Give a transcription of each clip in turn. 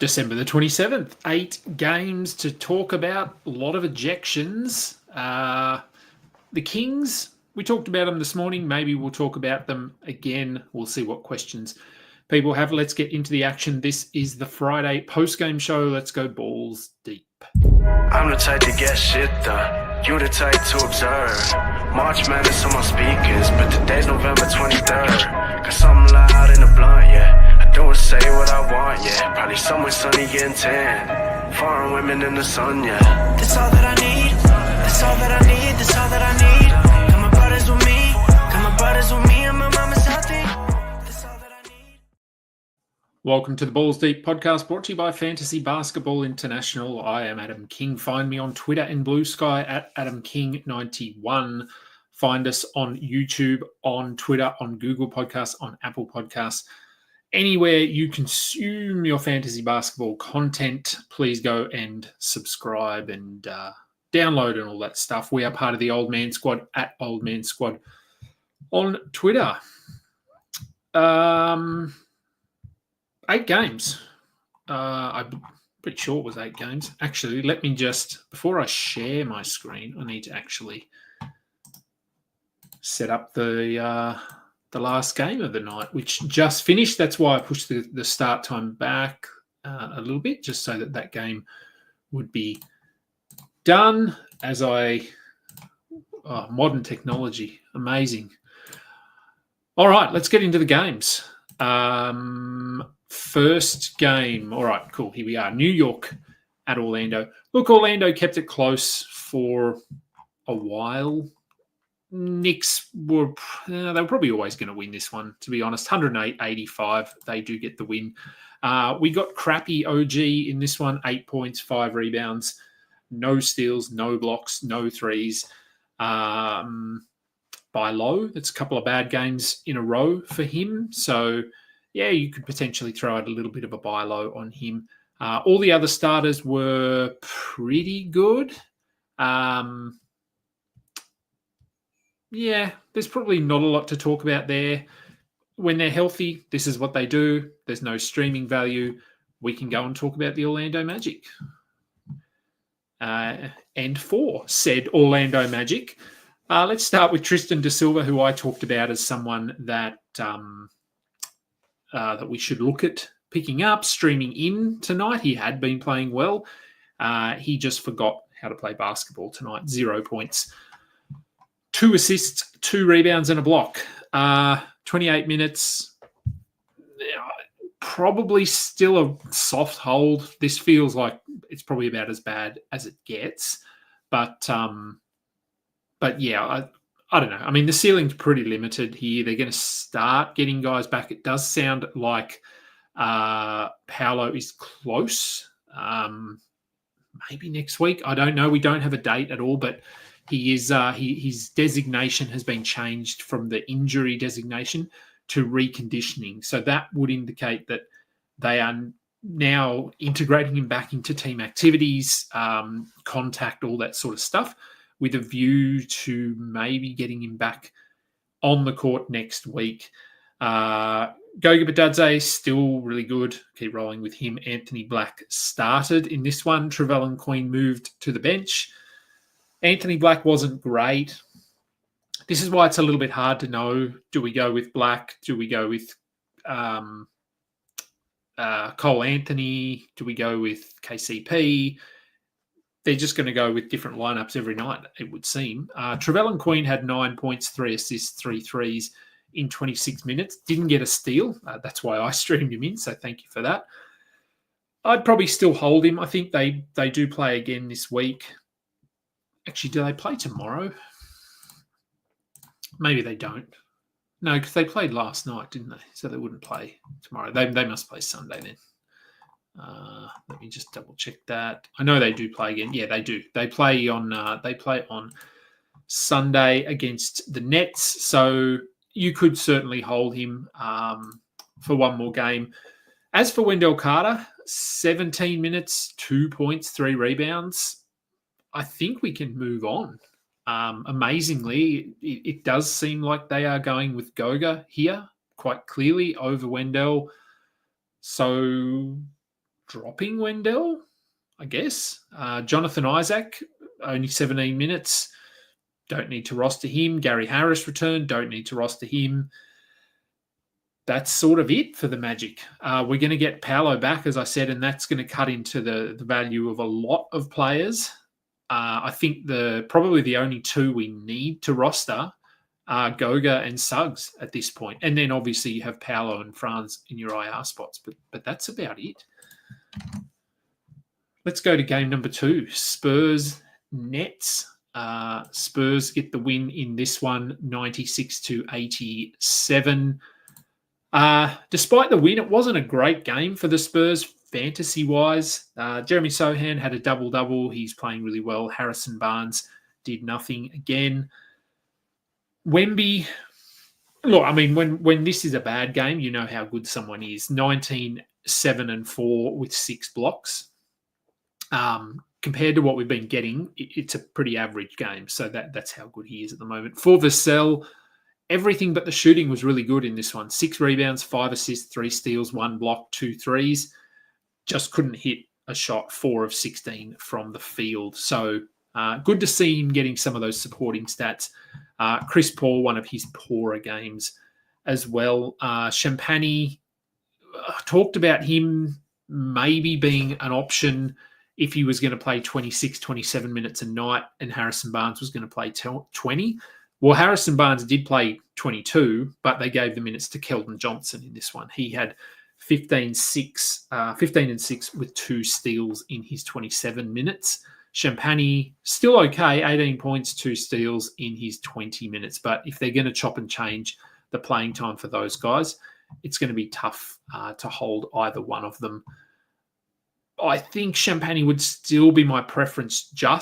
December the 27th, 8 games to talk about, a lot of ejections. The Kings, we talked about them this morning. Maybe we'll talk about them again. We'll see what questions people have. Let's get into the action. This is the Friday post-game show. Let's go balls deep. I'm the type to get shit done. You the type to observe. March Madness on my speakers, but today's November 23rd. Got something loud in the blunt, yeah. I don't say what I want, yeah. Probably somewhere sunny getting tan. Foreign women in the sun, yeah. That's all that I need. That's all that I need. That's all that I need. Got my brothers with me. Got my brothers with me, and my mama's healthy. That's all that I need. Welcome to the Balls Deep podcast, brought to you by Fantasy Basketball International. I am Adam King. Find me on Twitter and Blue Sky at AdamKing91. Find us on YouTube, on Twitter, on Google Podcasts, on Apple Podcasts. Anywhere you consume your fantasy basketball content, please go and subscribe and download and all that stuff. We are part of the Old Man Squad at Old Man Squad on Twitter. 8 games. I'm pretty sure it was 8 games. Actually, let me just, before I share my screen, I need to actually set up the last game of the night, which just finished. That's why I pushed the start time back a little bit, just so that game would be done as modern technology. Amazing. All right, let's get into the games. First game. All right, cool. Here we are. New York at Orlando. Look, Orlando kept it close for a while. Knicks were they were probably always going to win this one, to be honest. 108-85. They do get the win. We got crappy OG in this one. 8 points, 5 rebounds, no steals, no blocks, no threes. By low, that's a couple of bad games in a row for him. So, yeah, you could potentially throw out a little bit of a buy low on him. All the other starters were pretty good. Yeah, there's probably not a lot to talk about there. When they're healthy, this is what they do. There's no streaming value. We can go and talk about the Orlando Magic. And for said Orlando Magic, let's start with Tristan da Silva, who I talked about as someone that that we should look at picking up, streaming in tonight. He had been playing well. He just forgot how to play basketball tonight. 0 points. 2 assists, 2 rebounds, and a block. 28 minutes. Probably still a soft hold. This feels like it's probably about as bad as it gets. But yeah, I don't know. I mean, the ceiling's pretty limited here. They're going to start getting guys back. It does sound like Paolo is close. Maybe next week. I don't know. We don't have a date at all, but he is. His designation has been changed from the injury designation to reconditioning. So that would indicate that they are now integrating him back into team activities, contact, all that sort of stuff, with a view to maybe getting him back on the court next week. Goga Bitadze, still really good. Keep rolling with him. Anthony Black started in this one. Trevelyan Queen moved to the bench. Anthony Black wasn't great. This is why it's a little bit hard to know. Do we go with Black? Do we go with Cole Anthony? Do we go with KCP? They're just going to go with different lineups every night, it would seem. Trevelyan Queen had 9 points, 3 assists, 3 threes in 26 minutes. Didn't get a steal. That's why I streamed him in, so thank you for that. I'd probably still hold him. I think they do play again this week. Actually, do they play tomorrow? Maybe they don't. No, because they played last night, didn't they? So they wouldn't play tomorrow. They must play Sunday then. Let me just double check that. I know they do play again. Yeah, they do. They play on Sunday against the Nets. So you could certainly hold him for one more game. As for Wendell Carter, 17 minutes, 2 points, 3 rebounds. I think we can move on. Amazingly, it does seem like they are going with Goga here quite clearly over Wendell. So dropping Wendell, I guess. Jonathan Isaac, only 17 minutes. Don't need to roster him. Gary Harris returned. Don't need to roster him. That's sort of it for the Magic. We're going to get Paolo back, as I said, and that's going to cut into the value of a lot of players. I think probably the only two we need to roster are Goga and Suggs at this point. And then obviously you have Paolo and Franz in your IR spots, but that's about it. Let's go to game number 2, Spurs Nets. Spurs get the win in this one, 96-87. Despite the win, it wasn't a great game for the Spurs fantasy-wise. Jeremy Sohan had a double-double. He's playing really well. Harrison Barnes did nothing again. Wemby, look, I mean, when this is a bad game, you know how good someone is. 19, 7 and 4 with 6 blocks. Compared to what we've been getting, it's a pretty average game. So that's how good he is at the moment. For Vassell, everything but the shooting was really good in this one. 6 rebounds, 5 assists, 3 steals, 1 block, 2 threes. Just couldn't hit a shot, 4 of 16 from the field. So good to see him getting some of those supporting stats. Chris Paul, one of his poorer games as well. Champagny, talked about him maybe being an option if he was going to play 26, 27 minutes a night and Harrison Barnes was going to play 20. Well, Harrison Barnes did play 22, but they gave the minutes to Keldon Johnson in this one. He had 15 and 6 with 2 steals in his 27 minutes. Champagny, still okay, 18 points, 2 steals in his 20 minutes. But if they're going to chop and change the playing time for those guys, it's going to be tough to hold either one of them. I think Champagny would still be my preference. I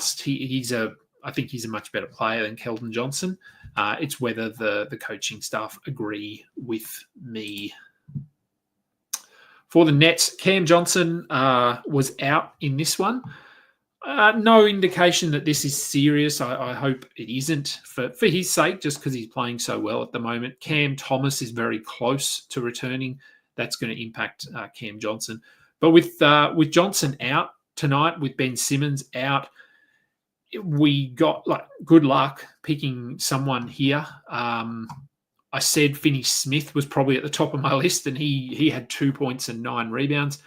think he's a much better player than Keldon Johnson. It's whether the coaching staff agree with me. For the Nets, Cam Johnson was out in this one. No indication that this is serious. I hope it isn't for his sake, just because he's playing so well at the moment. Cam Thomas is very close to returning. That's going to impact Cam Johnson. But with Johnson out tonight, with Ben Simmons out, we got good luck picking someone here. I said Finney Smith was probably at the top of my list, and he had 2 points and 9 rebounds.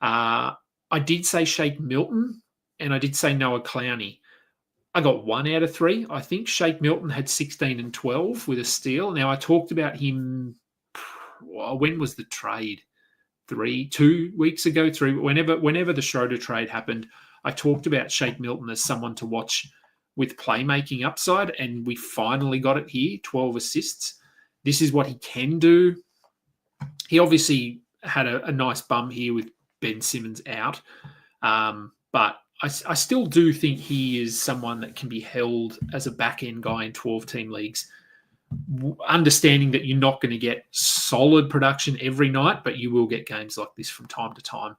I did say Shake Milton, and I did say Noah Clowney. I got 1 out of 3. I think Shake Milton had 16 and 12 with a steal. Now, I talked about him, when was the trade? 2 weeks ago, whenever the Schroeder trade happened, I talked about Shake Milton as someone to watch with playmaking upside, and we finally got it here, 12 assists. This is what he can do. He obviously had a nice bum here with Ben Simmons out, but I still do think he is someone that can be held as a back-end guy in 12-team leagues, understanding that you're not going to get solid production every night, but you will get games like this from time to time.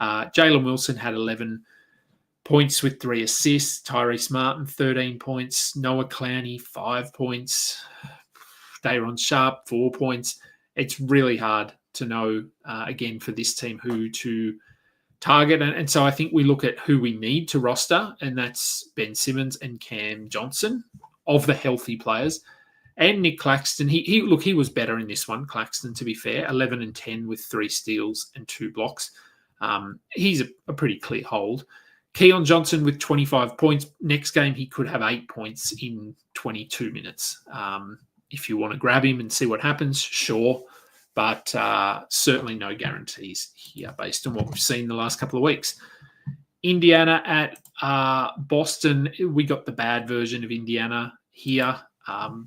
Jalen Wilson had 11 points with 3 assists. Tyrese Martin, 13 points. Noah Clowney, 5 points. Day'Ron Sharp, 4 points. It's really hard to know, again, for this team who to target. And so I think we look at who we need to roster, and that's Ben Simmons and Cam Johnson of the healthy players. And Nick Claxton, he was better in this one, Claxton, to be fair, 11 and 10 with 3 steals and 2 blocks. He's a pretty clear hold. Keon Johnson with 25 points. Next game, he could have 8 points in 22 minutes. If you want to grab him and see what happens, sure. But certainly no guarantees here based on what we've seen the last couple of weeks. Indiana at Boston. We got the bad version of Indiana here.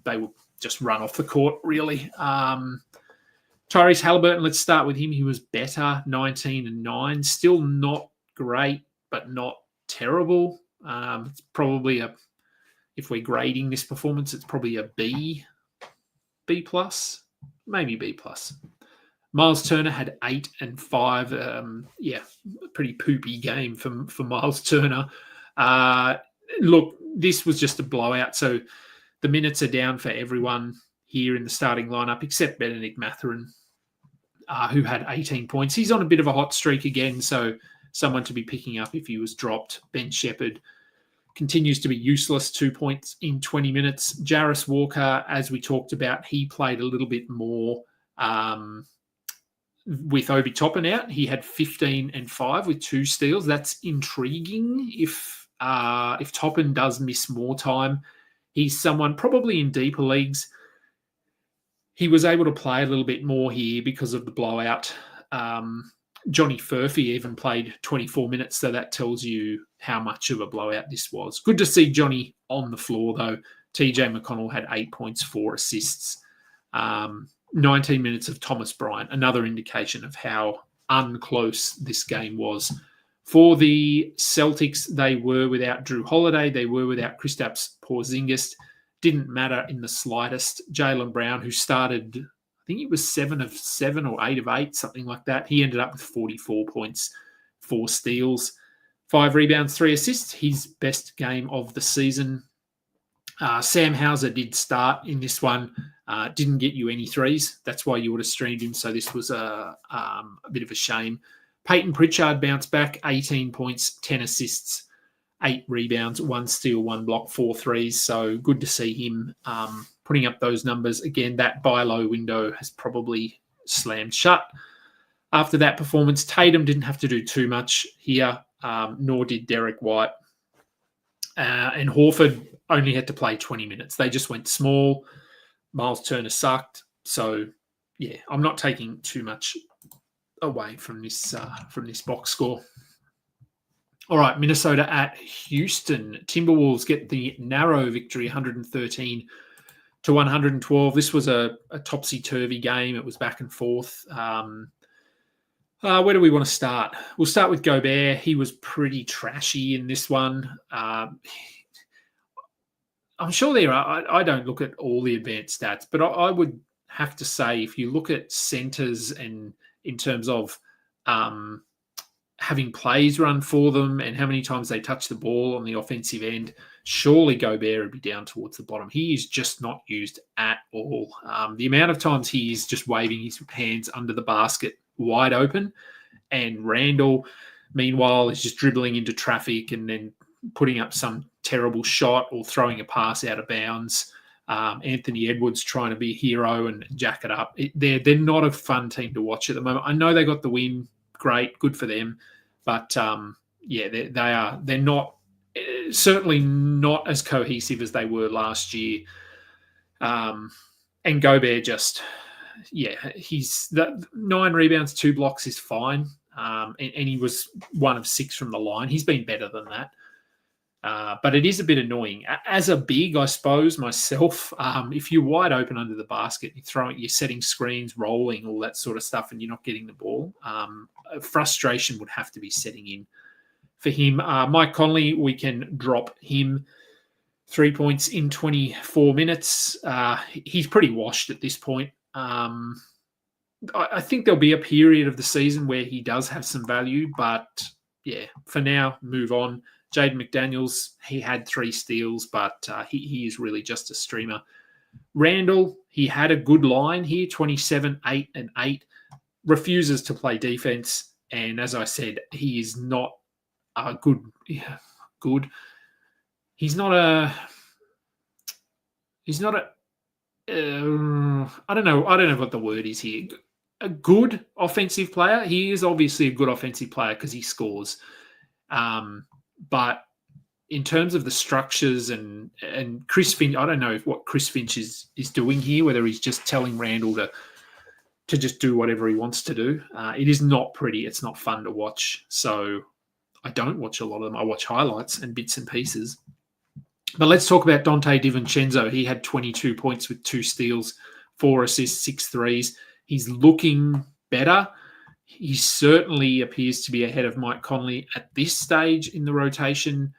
They will just run off the court, really. Tyrese Halliburton, let's start with him. He was better, 19 and 9. Still not great, but not terrible. It's probably if we're grading this performance, it's probably a B plus, maybe B plus. Miles Turner had 8 and 5. A pretty poopy game for Miles Turner. Look, this was just a blowout, so the minutes are down for everyone here in the starting lineup, except Benedict Mathurin. who had 18 points. He's on a bit of a hot streak again, so someone to be picking up if he was dropped. Ben Shepherd continues to be useless, 2 points in 20 minutes. Jarris Walker, as we talked about, he played a little bit more with Obi Toppin out. He had 15 and 5 with 2 steals. That's intriguing. If Toppin does miss more time, he's someone probably in deeper leagues. He was able to play a little bit more here because of the blowout. Johnny Furphy even played 24 minutes, so that tells you how much of a blowout this was. Good to see Johnny on the floor, though. TJ McConnell had 8 points, 4 assists. 19 minutes of Thomas Bryant, another indication of how unclose this game was. For the Celtics, they were without Drew Holiday. They were without Kristaps Porzingis. Didn't matter in the slightest. Jaylen Brown, who started, I think it was 7 of 7 or 8 of 8, something like that. He ended up with 44 points, 4 steals, 5 rebounds, 3 assists. His best game of the season. Sam Hauser did start in this one. Didn't get you any threes. That's why you would have streamed him. So this was a bit of a shame. Peyton Pritchard bounced back, 18 points, 10 assists, 8 rebounds, 1 steal, 1 block, 4 threes. So good to see him putting up those numbers. Again, that buy low window has probably slammed shut. After that performance, Tatum didn't have to do too much here, nor did Derek White. And Horford only had to play 20 minutes. They just went small. Miles Turner sucked. So, yeah, I'm not taking too much away from this box score. All right, Minnesota at Houston. Timberwolves get the narrow victory, 113 to 112. This was a topsy-turvy game. It was back and forth. Where do we want to start? We'll start with Gobert. He was pretty trashy in this one. I'm sure there are. I don't look at all the advanced stats, but I would have to say if you look at centers and in terms of having plays run for them and how many times they touch the ball on the offensive end, surely Gobert would be down towards the bottom. He is just not used at all. The amount of times he is just waving his hands under the basket wide open, and Randall, meanwhile, is just dribbling into traffic and then putting up some terrible shot or throwing a pass out of bounds. Anthony Edwards trying to be a hero and jack it up. They're not a fun team to watch at the moment. I know they got the win. Great, good for them. But, they're not, certainly not as cohesive as they were last year. And Gobert just, he's 9 rebounds, 2 blocks is fine. And he was 1 of 6 from the line. He's been better than that. But it is a bit annoying. As a big, I suppose, myself, if you're wide open under the basket, you're setting screens, rolling, all that sort of stuff, and you're not getting the ball, frustration would have to be setting in for him. Mike Conley, we can drop him. 3 points in 24 minutes. He's pretty washed at this point. I think there'll be a period of the season where he does have some value, but yeah, for now, move on. Jaden McDaniels, he had 3 steals, but he is really just a streamer. Randall, he had a good line here, 27, 8, and 8. Refuses to play defense, and as I said, he is not a good. He's not a. I don't know what the word is here. A good offensive player. He is obviously a good offensive player because he scores. But in terms of the structures and Chris Finch, I don't know what Chris Finch is doing here, whether he's just telling Randall to just do whatever he wants to do. It is not pretty. It's not fun to watch. So I don't watch a lot of them. I watch highlights and bits and pieces. But let's talk about Dante DiVincenzo. He had 22 points with 2 steals, 4 assists, 6 threes. He's looking better. He certainly appears to be ahead of Mike Conley at this stage in the rotation.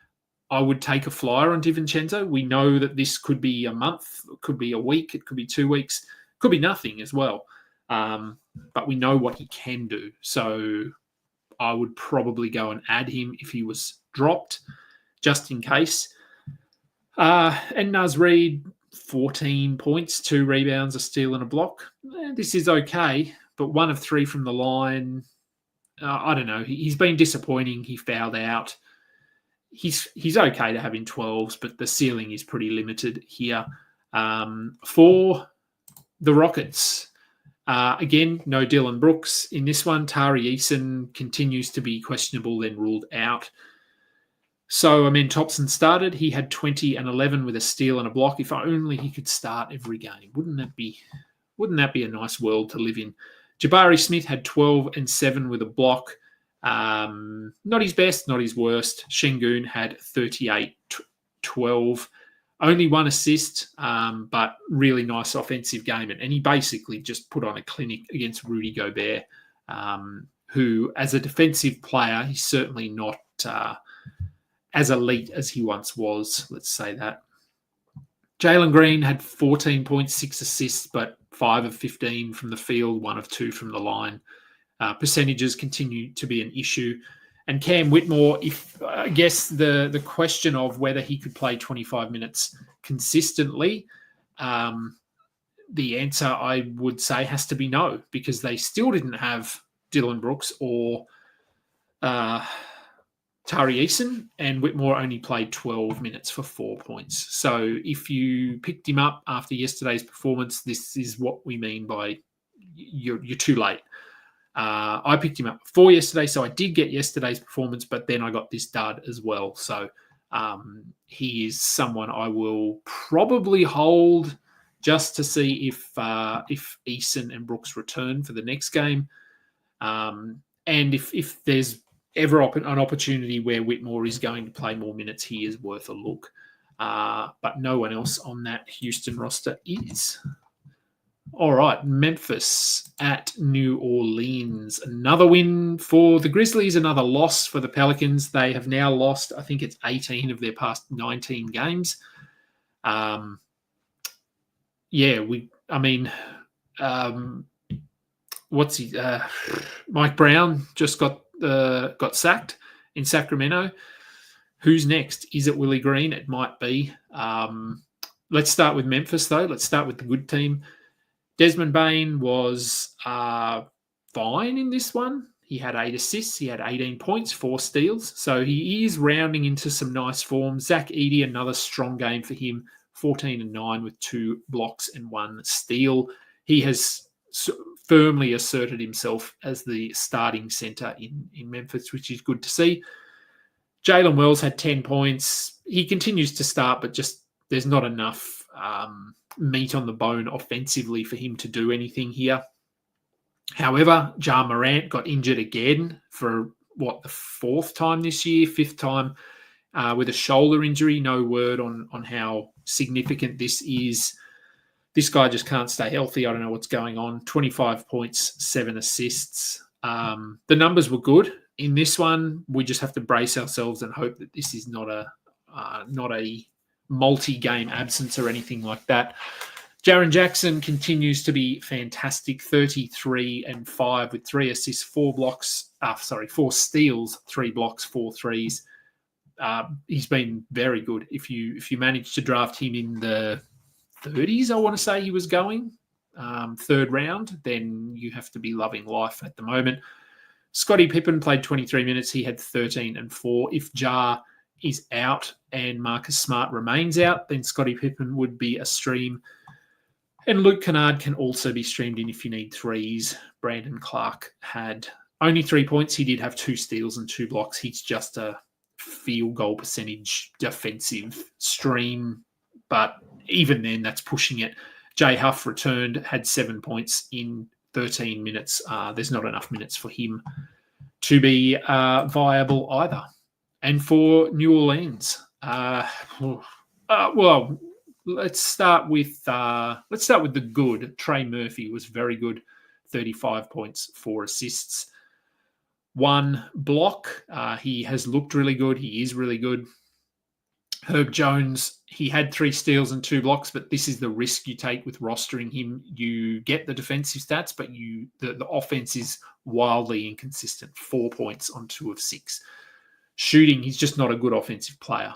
I would take a flyer on DiVincenzo. We know that this could be a month, it could be a week, it could be 2 weeks, it could be nothing as well. But we know what he can do. So I would probably go and add him if he was dropped, just in case. And Naz Reid, 14 points, 2 rebounds, a steal and a block. This is okay, but 1 of 3 from the line. I don't know. He's been disappointing. He fouled out. He's okay to have in 12s, but the ceiling is pretty limited here. For the Rockets, again, no Dylan Brooks in this one. Tari Eason continues to be questionable, then ruled out. So Amen Thompson started. He had 20 and 11 with a steal and a block. If only he could start every game. Wouldn't that be a nice world to live in? Jabari Smith had 12 and 7 with a block. Not his best, not his worst. Şengün had 38-12. Only 1 assist, but really nice offensive game. And he basically just put on a clinic against Rudy Gobert, who, as a defensive player, he's certainly not as elite as he once was. Let's say that. Jalen Green had 14.6 assists, but 5 of 15 from the field, 1 of 2 from the line. Percentages continue to be an issue. And Cam Whitmore, I guess the question of whether he could play 25 minutes consistently, the answer I would say has to be no, because they still didn't have Dylan Brooks or Tari Eason, and Whitmore only played 12 minutes for 4 points. So if you picked him up after yesterday's performance, this is what we mean by you're too late. I picked him up before yesterday, so I did get yesterday's performance, but then I got this dud as well. So he is someone I will probably hold just to see if Eason and Brooks return for the next game. And if there's ever an opportunity where Whitmore is going to play more minutes, he is worth a look. But no one else on that Houston roster is. All right, Memphis at New Orleans. Another win for the Grizzlies, another loss for the Pelicans. They have now lost, I think it's 18 of their past 19 games. Mike Brown just got sacked in Sacramento. Who's next? Is it Willie Green? It might be. Let's start with Memphis, though. Let's start with the good team. Desmond Bane was fine in this one. He had 8 assists. He had 18 points, 4 steals. So he is rounding into some nice form. Zach Edey, another strong game for him. 14 and 9 with 2 blocks and 1 steal. He has firmly asserted himself as the starting center in Memphis, which is good to see. Jalen Wells had 10 points. He continues to start, but just there's not enough meat on the bone offensively for him to do anything here. However, Ja Morant got injured again for, the 4th time this year, 5th time with a shoulder injury. No word on how significant this is. This guy just can't stay healthy. I don't know what's going on. 25 points, 7 assists. The numbers were good in this one. We just have to brace ourselves and hope that this is not a multi-game absence or anything like that. Jaren Jackson continues to be fantastic. 33 and 5 with 3 assists, 4 steals, 3 blocks, 4 threes. He's been very good. If you manage to draft him in the 30s, I want to say he was going, 3rd round, then you have to be loving life at the moment. Scottie Pippen played 23 minutes. He had 13 and 4. If Ja is out and Marcus Smart remains out, then Scottie Pippen would be a stream. And Luke Kennard can also be streamed in if you need threes. Brandon Clark had only 3 points. He did have 2 steals and 2 blocks. He's just a field goal percentage defensive stream, but even then, that's pushing it. Jay Huff returned, had 7 points in 13 minutes. There's not enough minutes for him to be viable either. And for New Orleans, let's start with the good. Trey Murphy was very good, 35 points, 4 assists, 1 block. He has looked really good. He is really good. Herb Jones, he had 3 steals and 2 blocks, but this is the risk you take with rostering him. You get the defensive stats, but the offense is wildly inconsistent. 4 points on 2 of 6. Shooting, he's just not a good offensive player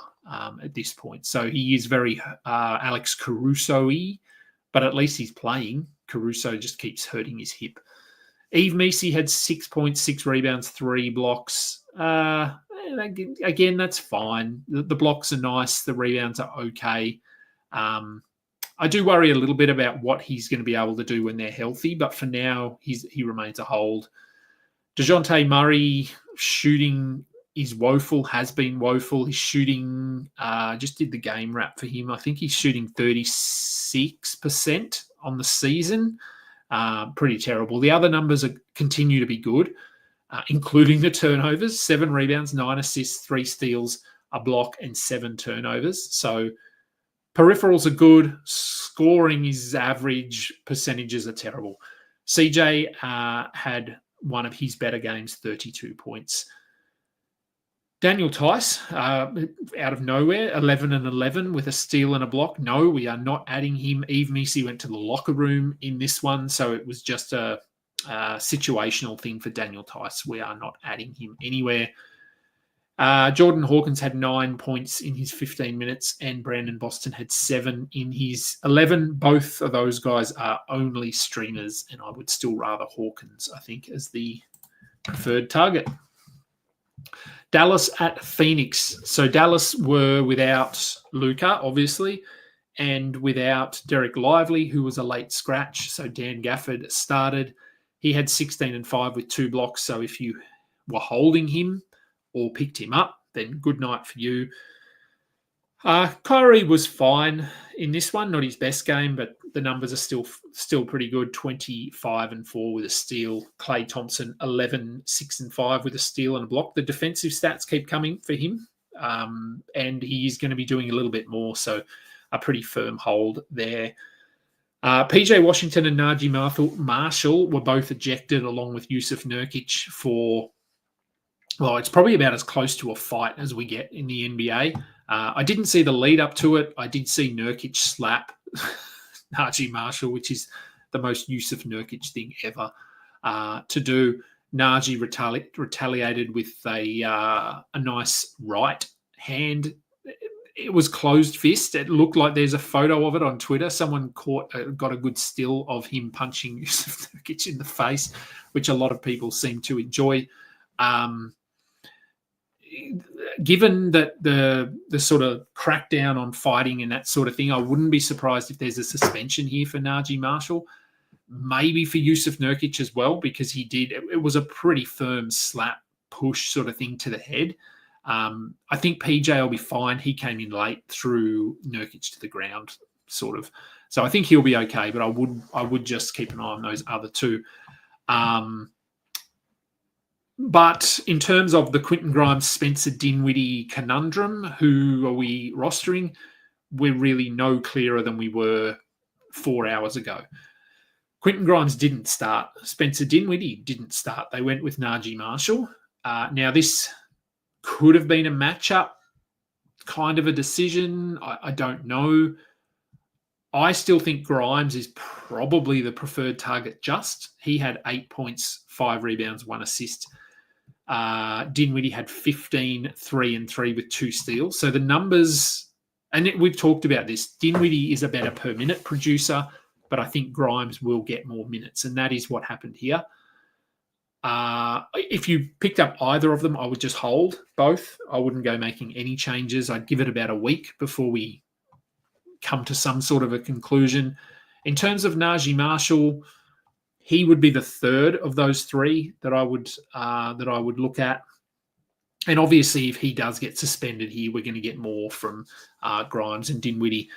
at this point. So he is very Alex Caruso-y, but at least he's playing. Caruso just keeps hurting his hip. Eve Meesey had 6 points, 6 rebounds, 3 blocks. Again, that's fine. The blocks are nice. The rebounds are okay. I do worry a little bit about what he's going to be able to do when they're healthy, but for now, he remains a hold. DeJounte Murray shooting is woeful, has been woeful. His shooting, just did the game wrap for him. I think he's shooting 36% on the season. Pretty terrible. The other numbers continue to be good, including the turnovers, 7 rebounds, 9 assists, 3 steals, a block, and 7 turnovers. So peripherals are good. Scoring is average. Percentages are terrible. CJ had one of his better games, 32 points. Daniel Tice, out of nowhere, 11 and 11 with a steal and a block. No, we are not adding him. Eve Meesey went to the locker room in this one, so it was just a situational thing for Daniel Tice. We are not adding him anywhere. Jordan Hawkins had 9 points in his 15 minutes, and Brandon Boston had 7 in his 11. Both of those guys are only streamers, and I would still rather Hawkins, I think, as the preferred target. Dallas at Phoenix. So Dallas were without Luka, obviously, and without Derek Lively, who was a late scratch. So Dan Gafford started. He had 16 and 5 with 2 blocks. So if you were holding him or picked him up, then good night for you. Kyrie was fine in this one, not his best game, but the numbers are still pretty good. 25 and 4 with a steal. Klay Thompson, 11, 6 and 5 with a steal and a block. The defensive stats keep coming for him, and he's going to be doing a little bit more, so a pretty firm hold there. PJ Washington and Najee Marshall were both ejected along with Yusuf Nurkic for, well, it's probably about as close to a fight as we get in the NBA. I didn't see the lead up to it. I did see Nurkic slap Najee Marshall, which is the most Yusuf Nurkic thing ever to do. Najee retaliated with a nice right hand. It was closed fist. It looked like there's a photo of it on Twitter. Someone got a good still of him punching Yusuf Nurkic in the face, which a lot of people seem to enjoy. Given that the sort of crackdown on fighting and that sort of thing, I wouldn't be surprised if there's a suspension here for Najee Marshall, maybe for Yusuf Nurkic as well, because it was a pretty firm slap push sort of thing to the head. I think PJ will be fine. He came in late, threw Nurkic to the ground, sort of. So I think he'll be okay, but I would just keep an eye on those other two. But in terms of the Quentin Grimes, Spencer Dinwiddie conundrum, who are we rostering? We're really no clearer than we were 4 hours ago. Quentin Grimes didn't start. Spencer Dinwiddie didn't start. They went with Najee Marshall. Now, this could have been a matchup, kind of a decision. I don't know. I still think Grimes is probably the preferred target just. He had 8 points, 5 rebounds, 1 assist. Dinwiddie had 15, 3 and 3 with 2 steals. So the numbers, and we've talked about this, Dinwiddie is a better per minute producer, but I think Grimes will get more minutes, and that is what happened here. If you picked up either of them, I would just hold both. I wouldn't go making any changes. I'd give it about a week before we come to some sort of a conclusion. In terms of Najee Marshall, he would be the third of those three that I would look at. And obviously, if he does get suspended here, we're going to get more from Grimes and Dinwiddie.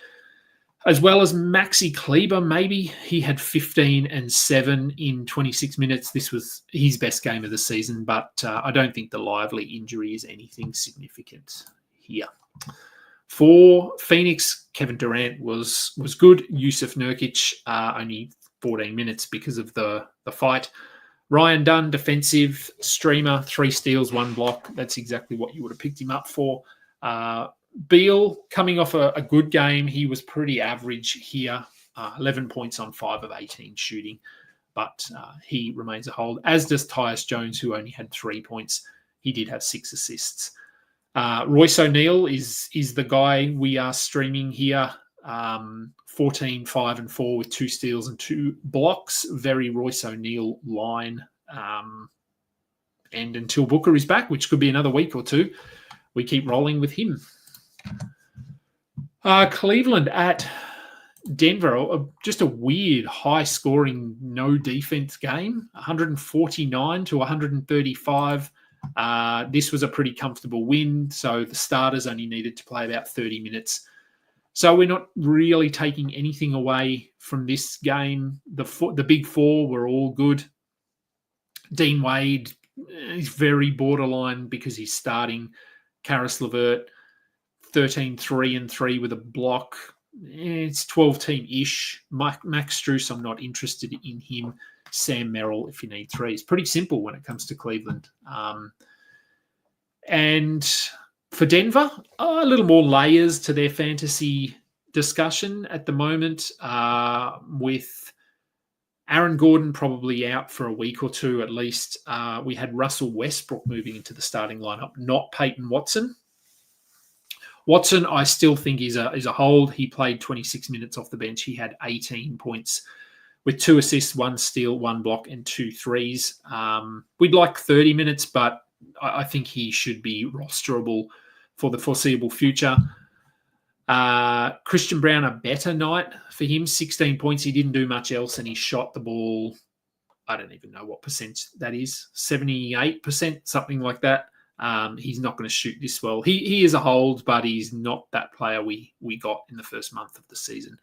As well as Maxi Kleber, maybe. He had 15 and 7 in 26 minutes. This was his best game of the season, but I don't think the Lively injury is anything significant here. For Phoenix, Kevin Durant was good. Yusuf Nurkic, only 14 minutes because of the fight. Ryan Dunn, defensive streamer, 3 steals, 1 block. That's exactly what you would have picked him up for. Beal, coming off a good game, he was pretty average here. 11 points on 5 of 18 shooting, but he remains a hold, as does Tyus Jones, who only had 3 points. He did have 6 assists. Royce O'Neal is the guy we are streaming here 14, 5 and 4 with 2 steals and 2 blocks. Very Royce O'Neal line. And until Booker is back, which could be another week or two, we keep rolling with him. Cleveland at Denver, just a weird high-scoring, no-defense game, 149 to 135. This was a pretty comfortable win, so the starters only needed to play about 30 minutes. So we're not really taking anything away from this game. The big four were all good. Dean Wade is very borderline because he's starting. Karis LeVert, 13, 3 and 3 with a block. It's 12-team-ish. Max Strus, I'm not interested in him. Sam Merrill, if you need 3. It's pretty simple when it comes to Cleveland. And for Denver, a little more layers to their fantasy discussion at the moment, with Aaron Gordon probably out for a week or two at least. We had Russell Westbrook moving into the starting lineup, not Peyton Watson. Watson, I still think is a hold. He played 26 minutes off the bench. He had 18 points with 2 assists, 1 steal, 1 block, and 2 threes. We'd like 30 minutes, but I think he should be rosterable for the foreseeable future. Christian Brown, a better night for him, 16 points. He didn't do much else, and he shot the ball, I don't even know what percent that is, 78%, something like that. He's not going to shoot this well. He is a hold, but he's not that player we got in the first month of the season.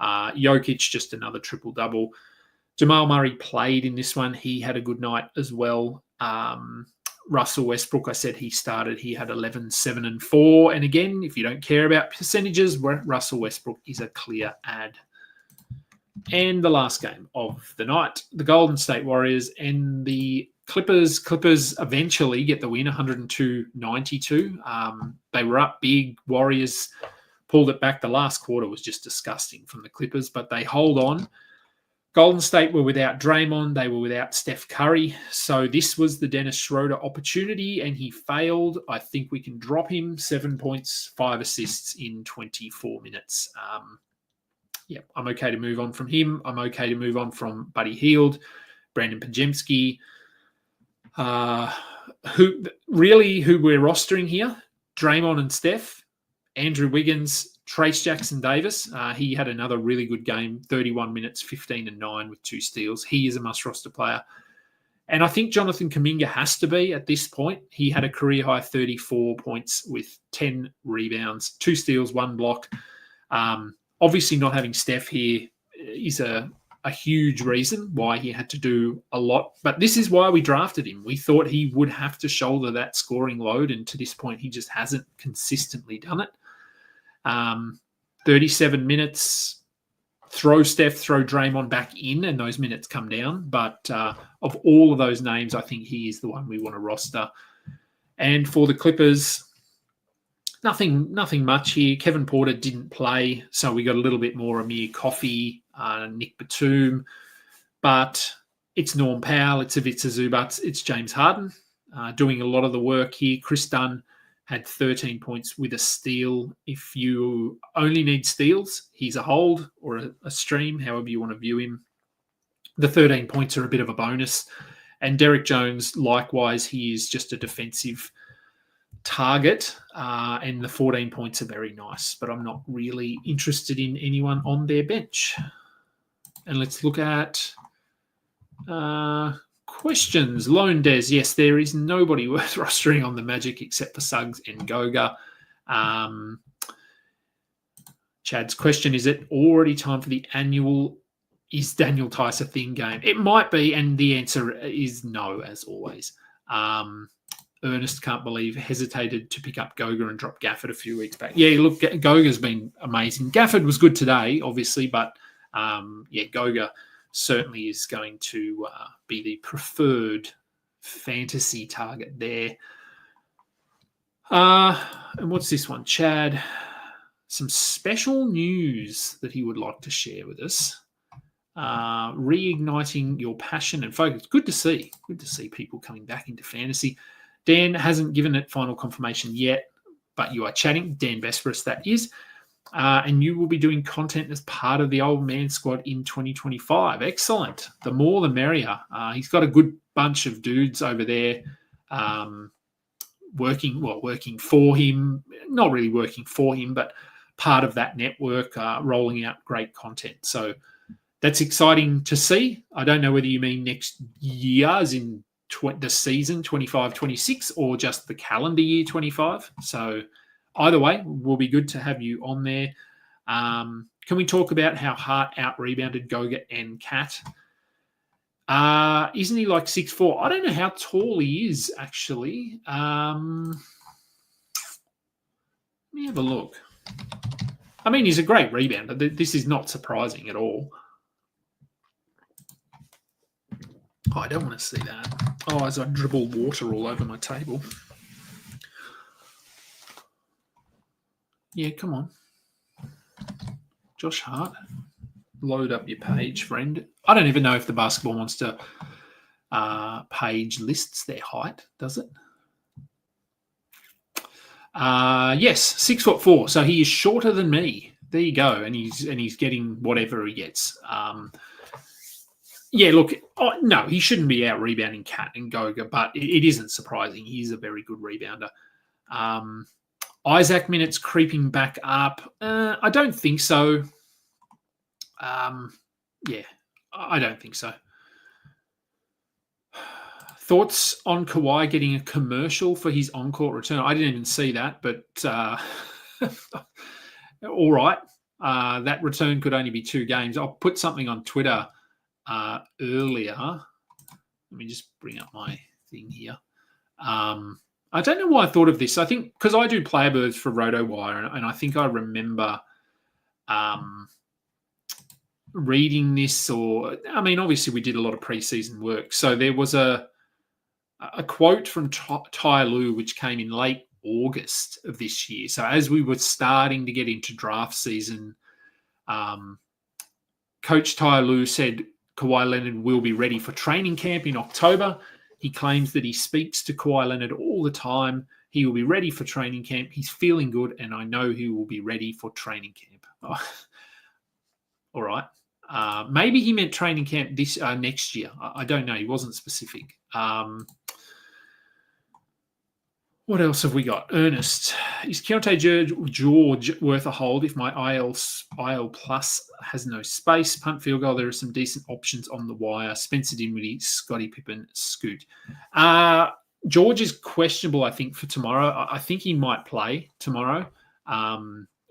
Jokic, just another triple-double. Jamal Murray played in this one. He had a good night as well. Russell Westbrook, I said he started. He had 11, 7 and 4. And again, if you don't care about percentages, Russell Westbrook is a clear add. And the last game of the night, the Golden State Warriors and the Clippers. Clippers eventually get the win, 102-92. They were up big. Warriors pulled it back. The last quarter was just disgusting from the Clippers, but they hold on. Golden State were without Draymond. They were without Steph Curry. So this was the Dennis Schroeder opportunity, and he failed. I think we can drop him. 7 points, 5 assists in 24 minutes. I'm okay to move on from him. I'm okay to move on from Buddy Hield, Brandon Pajemski. Who we're rostering here? Draymond and Steph, Andrew Wiggins, Trace Jackson Davis. He had another really good game, 31 minutes, 15 and 9 with 2 steals. He is a must-roster player. And I think Jonathan Kuminga has to be at this point. He had a career-high 34 points with 10 rebounds, 2 steals, 1 block. Obviously not having Steph here is a huge reason why he had to do a lot. But this is why we drafted him. We thought he would have to shoulder that scoring load, and to this point, he just hasn't consistently done it. 37 minutes, throw Steph, throw Draymond back in, and those minutes come down. But of all of those names, I think he is the one we want to roster. And for the Clippers, nothing much here. Kevin Porter didn't play, so we got a little bit more Amir Coffey, Nick Batum. But it's Norm Powell, it's Ivica Zubac, it's James Harden doing a lot of the work here. Chris Dunn had 13 points with a steal. If you only need steals, he's a hold or a stream, however you want to view him. The 13 points are a bit of a bonus. And Derek Jones, likewise, he is just a defensive target. And the 14 points are very nice, but I'm not really interested in anyone on their bench. And let's look at questions. Lone Des, yes, there is nobody worth rostering on the Magic except for Suggs and Goga. Chad's question, is it already time for the annual Is Daniel Tice a thing game? It might be, and the answer is no, as always. Ernest can't believe hesitated to pick up Goga and drop Gafford a few weeks back. Yeah, look, Goga's been amazing. Gafford was good today, obviously, but Goga certainly is going to be the preferred fantasy target there. And what's this one? Chad, some special news that he would like to share with us. Reigniting your passion and focus. Good to see people coming back into fantasy. Dan hasn't given it final confirmation yet, but you are chatting. Dan Vesperis, that is. And you will be doing content as part of the Old Man Squad in 2025. Excellent. The more the merrier. He's got a good bunch of dudes over there working for him. Not really working for him, but part of that network, rolling out great content. So that's exciting to see. I don't know whether you mean next year, as in the season 25-26, or just the calendar year 25. So either way, will be good to have you on there. Can we talk about how Hart out-rebounded Goga and Cat? Isn't he like 6'4"? I don't know how tall he is, actually. Let me have a look. I mean, he's a great rebounder. This is not surprising at all. Oh, I don't want to see that. Oh, as I dribble water all over my table. Yeah, come on. Josh Hart, load up your page, friend. I don't even know if the basketball wants to page lists their height, does it? Yes, 6'4". So he is shorter than me. There you go, and he's getting whatever he gets. Yeah, look, no, he shouldn't be out rebounding Cat and Goga, but it isn't surprising. He's a very good rebounder. Isaac minutes creeping back up. I don't think so. Yeah, I don't think so. Thoughts on Kawhi getting a commercial for his on-court return? I didn't even see that, but all right. That return could only be 2 games. I'll put something on Twitter earlier. Let me just bring up my thing here. I don't know why I thought of this. I think because I do player birds for RotoWire, and I think I remember reading this, or I mean, obviously we did a lot of preseason work. So there was a quote from Ty Lue, which came in late August of this year. So as we were starting to get into draft season, Coach Ty Lue said Kawhi Leonard will be ready for training camp in October. He claims that he speaks to Kawhi Leonard all the time. He will be ready for training camp. He's feeling good, and I know he will be ready for training camp. Oh, all right. Maybe he meant training camp this next year. I don't know. He wasn't specific. What else have we got? Ernest. Is Keontae George worth a hold if my IL plus has no space? Punt, field goal. There are some decent options on the wire. Spencer Dinwiddie, Scottie Pippen, Scoot. George is questionable, I think, for tomorrow. I think he might play tomorrow,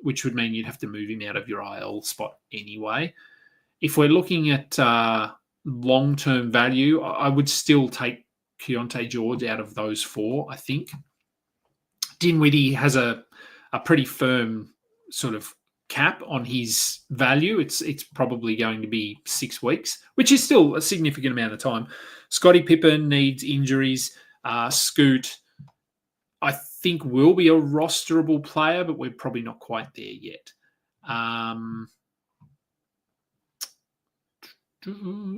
which would mean you'd have to move him out of your IL spot anyway. If we're looking at long-term value, I would still take Keontae George out of those 4, I think. Dinwiddie has a pretty firm sort of cap on his value. It's probably going to be 6 weeks, which is still a significant amount of time. Scottie Pippen needs injuries. Scoot, I think, will be a rosterable player, but we're probably not quite there yet.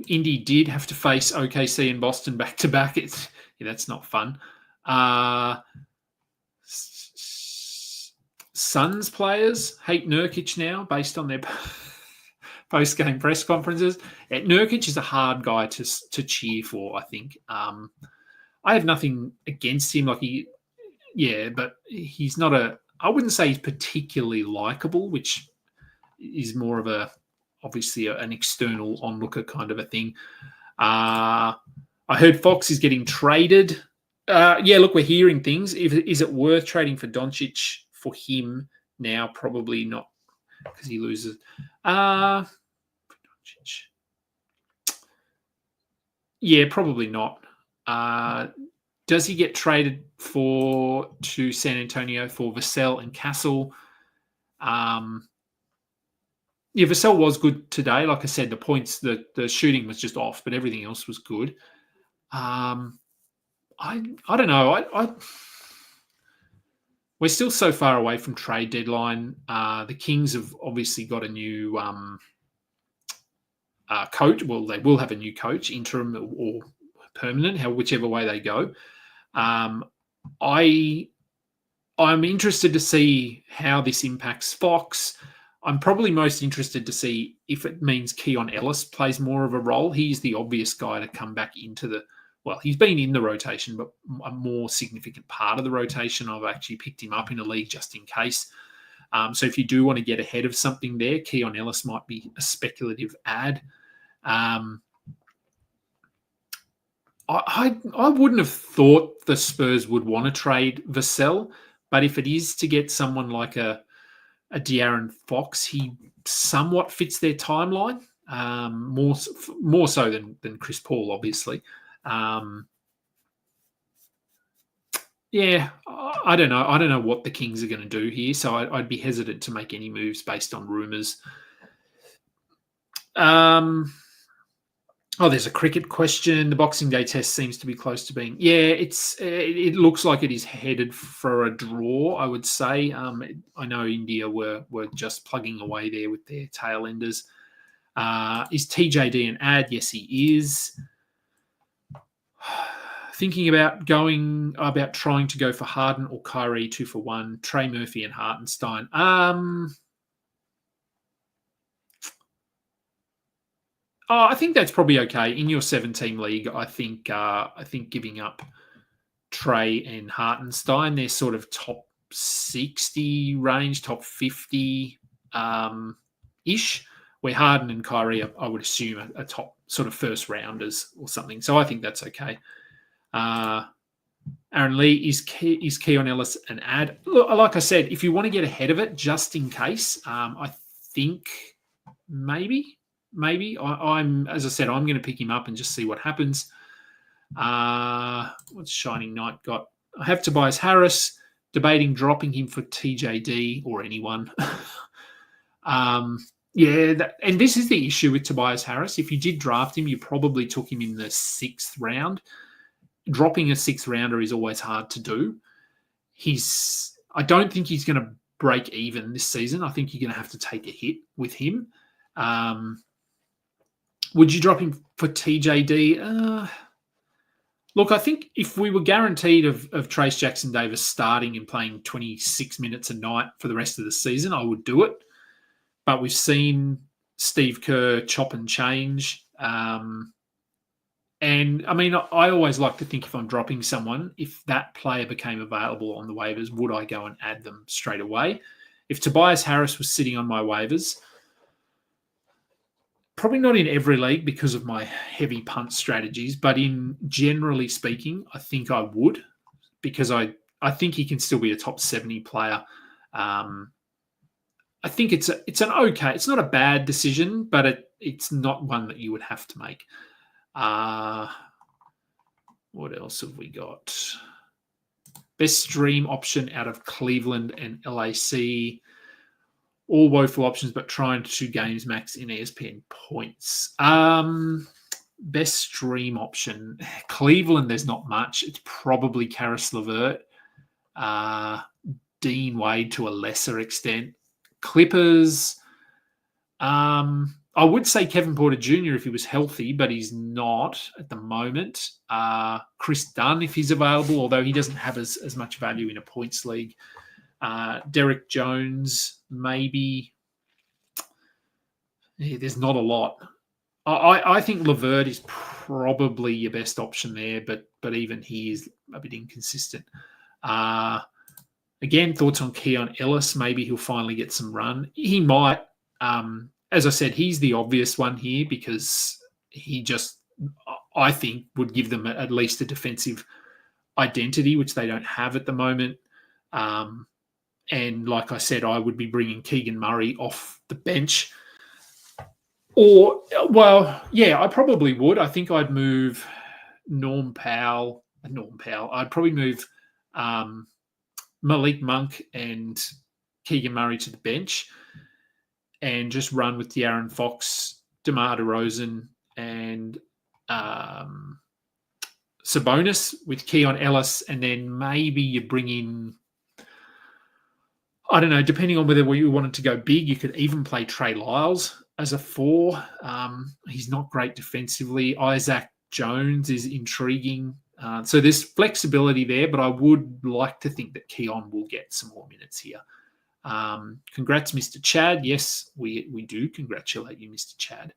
Indy did have to face OKC and Boston back-to-back. That's not fun. Suns players hate Nurkic now based on their post-game press conferences. Nurkic is a hard guy to cheer for, I think. I have nothing against him. But he's not I wouldn't say he's particularly likable, which is more of obviously an external onlooker kind of a thing. I heard Fox is getting traded. Look, we're hearing things. Is it worth trading for Doncic for him now? Probably not, because he loses. Yeah, probably not. Does he get traded to San Antonio for Vassell and Castle? Yeah, Vassell was good today. Like I said, the points, the shooting was just off, but everything else was good. I don't know. We're still so far away from trade deadline. The Kings have obviously got a new coach. Well, they will have a new coach, interim or permanent, whichever way they go. I'm interested to see how this impacts Fox. I'm probably most interested to see if it means Keon Ellis plays more of a role. He's the obvious guy to come back into the, well, he's been in the rotation, but a more significant part of the rotation. I've actually picked him up in a league just in case. So if you do want to get ahead of something there, Keon Ellis might be a speculative add. I wouldn't have thought the Spurs would want to trade Vassell, but if it is to get someone like a De'Aaron Fox, he somewhat fits their timeline, more so than Chris Paul, obviously. Yeah, I don't know. I don't know what the Kings are going to do here, so I'd be hesitant to make any moves based on rumours. There's a cricket question. The Boxing Day test seems to be close to being. Yeah, it looks like it is headed for a draw, I would say. I know India were just plugging away there with their tail enders. Is TJD an ad? Yes, he is. Thinking about trying to go for Harden or Kyrie 2 for 1, Trey Murphy and Hartenstein. I think that's probably okay in your 7-team league. I think giving up Trey and Hartenstein, they're sort of top 60 range, top 50 ish. Where Harden and Kyrie, I would assume, are top sort of first rounders or something. So I think that's okay. Aaron Lee, is Keon Ellis an ad? Look, like I said, if you want to get ahead of it, just in case, I think maybe. I'm as I said, I'm going to pick him up and just see what happens. What's Shining Knight got? I have Tobias Harris, debating dropping him for TJD or anyone. And this is the issue with Tobias Harris. If you did draft him, you probably took him in the 6th round. Dropping a 6th rounder is always hard to do. I don't think he's going to break even this season. I think you're going to have to take a hit with him. Would you drop him for TJD? Look, I think if we were guaranteed of Trace Jackson-Davis starting and playing 26 minutes a night for the rest of the season, I would do it. But we've seen Steve Kerr chop and change. And, I mean, I always like to think if I'm dropping someone, if that player became available on the waivers, would I go and add them straight away? If Tobias Harris was sitting on my waivers, probably not in every league because of my heavy punt strategies, but in generally speaking, I think I would, because I think he can still be a top 70 player. I think it's an okay, it's not a bad decision, but it's not one that you would have to make. What else have we got? Best stream option out of Cleveland and LAC. All woeful options, but trying 2 games max in ESPN points. Best stream option. Cleveland, there's not much. It's probably Karis LeVert. Dean Wade to a lesser extent. Clippers. I would say Kevin Porter Jr. if he was healthy, but he's not at the moment. Chris Dunn if he's available, although he doesn't have as much value in a points league. Derek Jones, maybe. Yeah, there's not a lot. I think LeVert is probably your best option there, but even he is a bit inconsistent. Again, thoughts on Keon Ellis. Maybe he'll finally get some run. He might. As I said, he's the obvious one here because he just, I think, would give them at least a defensive identity, which they don't have at the moment. And like I said, I would be bringing Keegan Murray off the bench. Or, well, yeah, I probably would. I think I'd move Norm Powell. I'd probably move Malik Monk and Keegan Murray to the bench and just run with De'Aaron Fox, DeMar DeRozan, and Sabonis with Keon Ellis. And then maybe you bring in, I don't know, depending on whether you wanted to go big, you could even play Trey Lyles as a 4. He's not great defensively. Isaac Jones is intriguing. So there's flexibility there, but I would like to think that Keon will get some more minutes here. Congrats, Mr. Chad. Yes, we do congratulate you, Mr. Chad.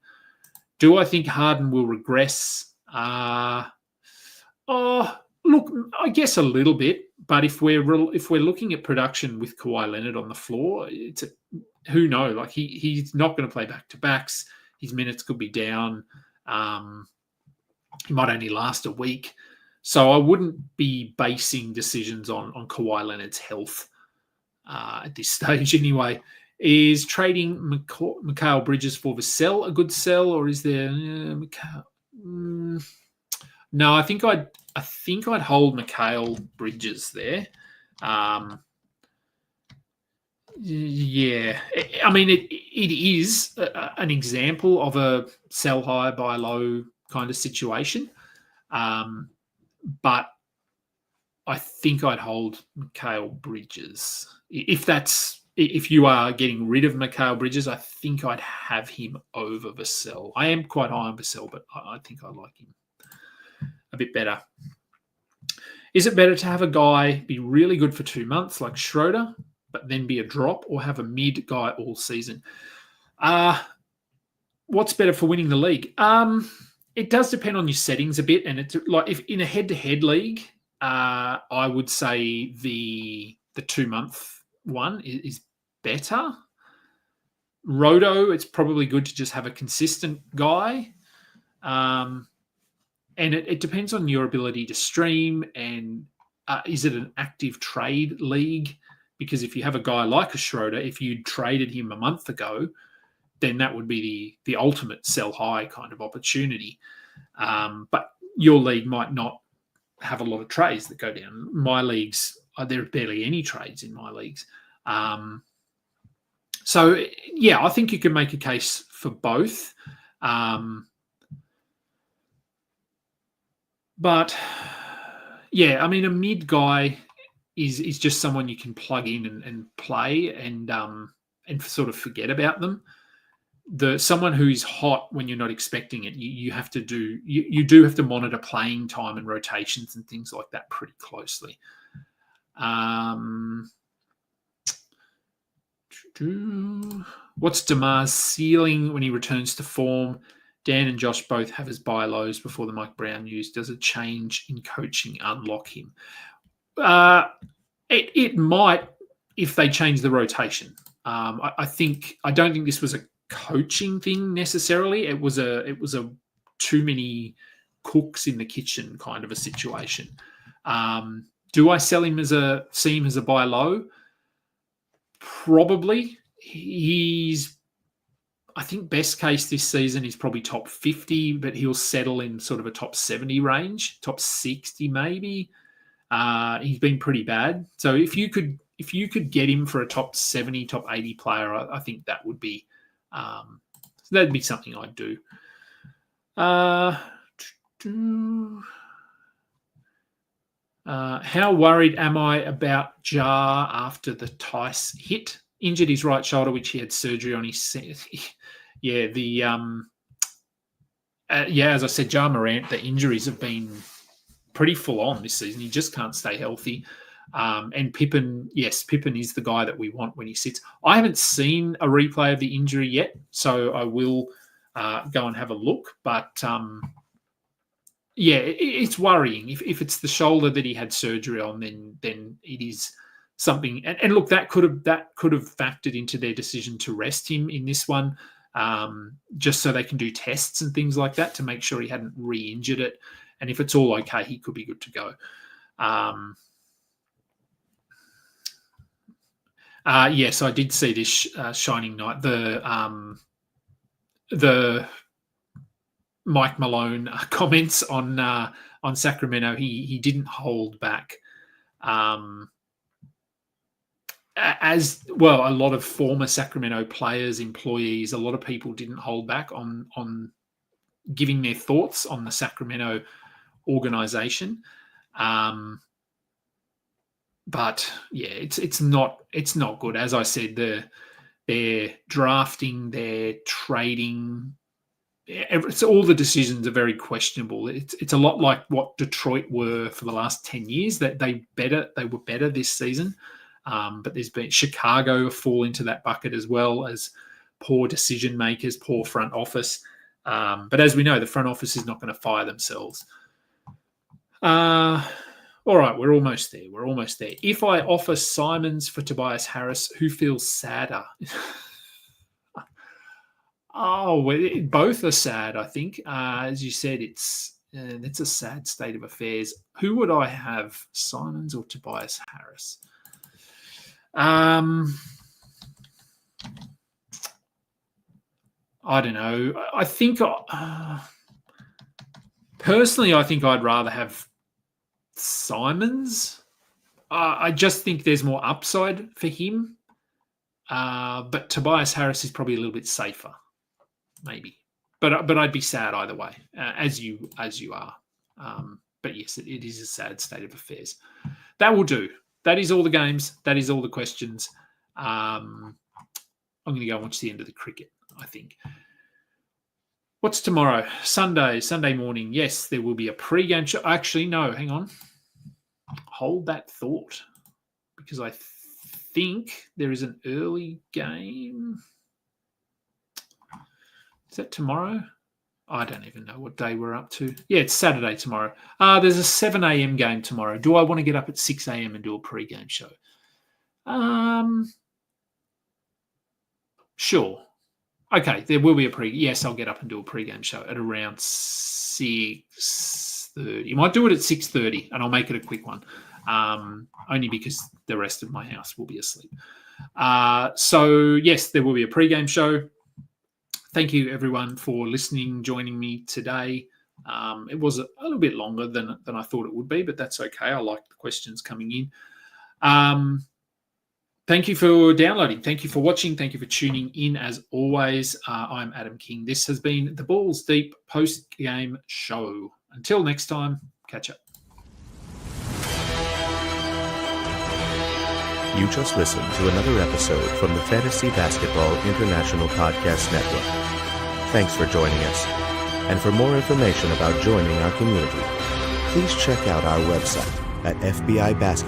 Do I think Harden will regress? Look, I guess a little bit. But if we're looking at production with Kawhi Leonard on the floor, who knows? Like he's not going to play back to backs. His minutes could be down. He might only last a week. So I wouldn't be basing decisions on Kawhi Leonard's health at this stage anyway. Is trading Mikal Bridges for Vassell a good sell, or is there Mikal? No, I think I'd hold Mikal Bridges there. Yeah, I mean it is an example of a sell high buy low kind of situation, but I think I'd hold Mikal Bridges if you are getting rid of Mikal Bridges. I think I'd have him over Vassell. I am quite high on Vassell, but I think I like him a bit better. Is it better to have a guy be really good for 2 months like Schroeder, but then be a drop, or have a mid guy all season? What's better for winning the league? It does depend on your settings a bit, and it's like if in a head-to-head league, I would say the 2 month one is better. Roto, it's probably good to just have a consistent guy. And it depends on your ability to stream, and is it an active trade league? Because if you have a guy like a Schroeder, if you traded him a month ago, then that would be the ultimate sell high kind of opportunity. But your league might not have a lot of trades that go down. My leagues, there are barely any trades in my leagues. So, yeah, I think you can make a case for both. But, yeah, I mean, a mid guy is just someone you can plug in and play and sort of forget about them. Someone who's hot when you're not expecting it, you have to do you do have to monitor playing time and rotations and things like that pretty closely. What's DeMar's ceiling when he returns to form? Dan and Josh both have his buy lows before the Mike Brown news. Does a change in coaching unlock him? It might if they change the rotation. I don't think this was a coaching thing necessarily. It was a too many cooks in the kitchen kind of a situation. Do I see him as a buy low? Probably. I think best case this season is probably top 50, but he'll settle in sort of a top 70 range, top 60 maybe. He's been pretty bad. So if you could get him for a top 70, top 80 player, I think that would be that'd be something I'd do. How worried am I about Jar after the Tice hit? Injured his right shoulder, which he had surgery on. As I said, Ja Morant, the injuries have been pretty full on this season. He just can't stay healthy. And Pippen is the guy that we want when he sits. I haven't seen a replay of the injury yet, so I will go and have a look. But it's worrying. If it's the shoulder that he had surgery on, then it is something. And look, that could have factored into their decision to rest him in this one, just so they can do tests and things like that to make sure he hadn't re-injured it. And if it's all okay, he could be good to go. Yes, I did see this shining knight. The Mike Malone comments on Sacramento. He didn't hold back. As well, a lot of former Sacramento players, employees, a lot of people didn't hold back on giving their thoughts on the Sacramento organization. But yeah, it's not good. As I said, their drafting, their trading, all the decisions are very questionable. It's a lot like what Detroit were for the last 10 years. That they were better this season. But there's been Chicago fall into that bucket as well as poor decision makers, poor front office. But as we know, the front office is not going to fire themselves. All right, we're almost there. If I offer Simons for Tobias Harris, who feels sadder? Both are sad, I think. As you said, it's a sad state of affairs. Who would I have, Simons or Tobias Harris? I don't know. I think personally, I think I'd rather have Simons. I just think there's more upside for him. But Tobias Harris is probably a little bit safer, maybe. But I'd be sad either way, as you are. But yes, it is a sad state of affairs. That will do. That is all the games. That is all the questions. I'm going to go and watch the end of the cricket, I think. What's tomorrow? Sunday morning. Yes, there will be a pre-game show. Actually, no, hang on. Hold that thought, because I think there is an early game. Is that tomorrow? I don't even know what day we're up to. Yeah, it's Saturday tomorrow. There's a 7 a.m. game tomorrow. Do I want to get up at 6 a.m. and do a pre-game show? Sure. Okay, there will be a Yes, I'll get up and do a pre-game show at around 6:30. You might do it at 6:30, and I'll make it a quick one, only because the rest of my house will be asleep. So, yes, there will be a pre-game show. Thank you, everyone, for listening, joining me today. It was a little bit longer than I thought it would be, but that's okay. I like the questions coming in. Thank you for downloading. Thank you for watching. Thank you for tuning in. As always, I'm Adam King. This has been the Balls Deep post-game show. Until next time, catch up. You just listened to another episode from the Fantasy Basketball International Podcast Network. Thanks for joining us. And for more information about joining our community, please check out our website at FBIBasketball.com.